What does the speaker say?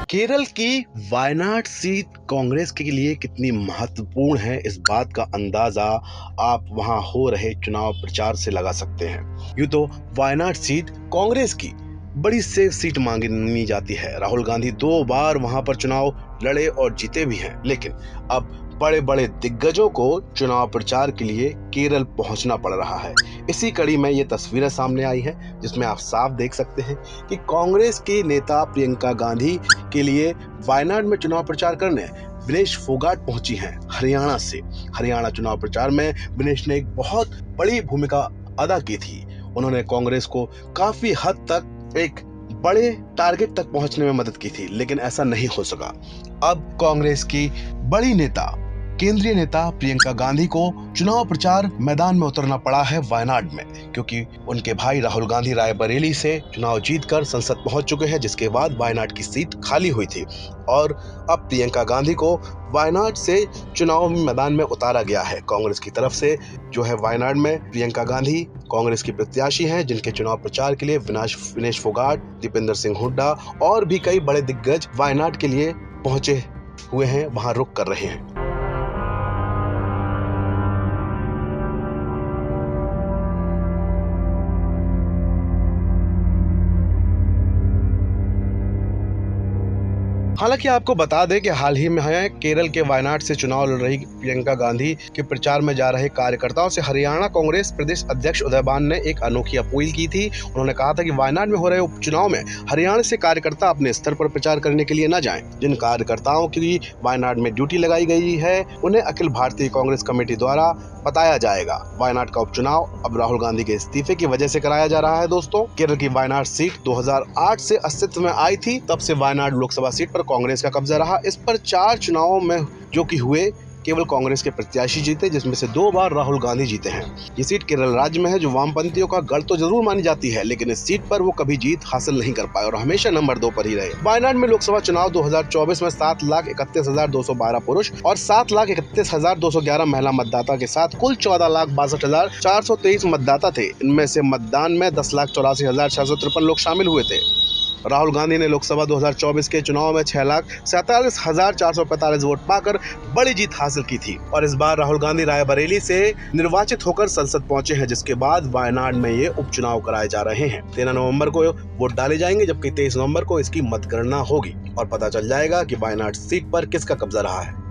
केरल की वायनाड सीट कांग्रेस के लिए कितनी महत्वपूर्ण है, इस बात का अंदाजा आप वहां हो रहे चुनाव प्रचार से लगा सकते हैं। यूं तो वायनाड सीट कांग्रेस की बड़ी सेफ सीट मानी जाती है। राहुल गांधी 2 बार वहां पर चुनाव लड़े और जीते भी हैं, लेकिन अब बड़े बड़े दिग्गजों को चुनाव प्रचार के लिए केरल पहुंचना पड़ रहा है। इसी कड़ी में ये तस्वीरें सामने आई हैं, जिसमें आप साफ देख सकते हैं कि कांग्रेस की नेता प्रियंका गांधी के लिए वायनाड में चुनाव प्रचार करने विनेश फोगाट पहुंची हैं हरियाणा से। हरियाणा चुनाव प्रचार में विनेश ने एक बहुत बड़ी भूमिका अदा की थी। उन्होंने कांग्रेस को काफी हद तक एक बड़े टारगेट तक पहुंचने में मदद की थी, लेकिन ऐसा नहीं हो सका। अब कांग्रेस की बड़ी नेता, केंद्रीय नेता प्रियंका गांधी को चुनाव प्रचार मैदान में उतरना पड़ा है वायनाड में, क्योंकि उनके भाई राहुल गांधी रायबरेली से चुनाव जीतकर संसद पहुंच चुके हैं, जिसके बाद वायनाड की सीट खाली हुई थी और अब प्रियंका गांधी को वायनाड से चुनाव मैदान में उतारा गया है। कांग्रेस की तरफ से जो है वायनाड में प्रियंका गांधी कांग्रेस की प्रत्याशी हैं, जिनके चुनाव प्रचार के लिए विनेश फोगाट, दीपेंद्र सिंह हुड्डा और भी कई बड़े दिग्गज वायनाड के लिए पहुंचे हुए हैं, वहां रुक कर रहे हैं। हालांकि आपको बता दें कि हाल ही में केरल के वायनाड से चुनाव लड़ रही प्रियंका गांधी के प्रचार में जा रहे कार्यकर्ताओं से हरियाणा कांग्रेस प्रदेश अध्यक्ष उदयबान ने एक अनोखी अपील की थी। उन्होंने कहा था कि वायनाड में हो रहे उपचुनाव में हरियाणा से कार्यकर्ता अपने स्तर पर प्रचार करने के लिए न जाएं। जिन कार्यकर्ताओं की वायनाड में ड्यूटी लगाई गई है, उन्हें अखिल भारतीय कांग्रेस कमेटी द्वारा बताया जाएगा। वायनाड का उपचुनाव अब राहुल गांधी के इस्तीफे की वजह से कराया जा रहा है। दोस्तों, केरल की वायनाड सीट 2008 से अस्तित्व में आई थी, तब से वायनाड लोकसभा सीट पर कांग्रेस का कब्जा रहा। इस पर 4 चुनावों में जो कि हुए, केवल कांग्रेस के प्रत्याशी जीते, जिसमें से 2 बार राहुल गांधी जीते हैं। ये सीट केरल राज्य में है, जो वामपंथियों का गढ़ तो जरूर मानी जाती है, लेकिन इस सीट पर वो कभी जीत हासिल नहीं कर पाए और हमेशा नंबर 2 पर ही रहे। वायनाड में लोकसभा चुनाव 2024 में 7,31,212 पुरुष और 7,31,211 महिला मतदाता के साथ कुल 14,62,423 मतदाता थे। इनमें से मतदान में 10,84,653 लोग शामिल हुए थे। राहुल गांधी ने लोकसभा 2024 के चुनाव में 6,47,445 वोट पाकर बड़ी जीत हासिल की थी और इस बार राहुल गांधी रायबरेली से निर्वाचित होकर संसद पहुंचे हैं, जिसके बाद वायनाड में ये उपचुनाव कराए जा रहे हैं। 13 नवंबर को वोट डाले जाएंगे, जबकि 23 नवंबर को इसकी मतगणना होगी और पता चल जाएगा कि वायनाड सीट पर किसका कब्जा रहा है।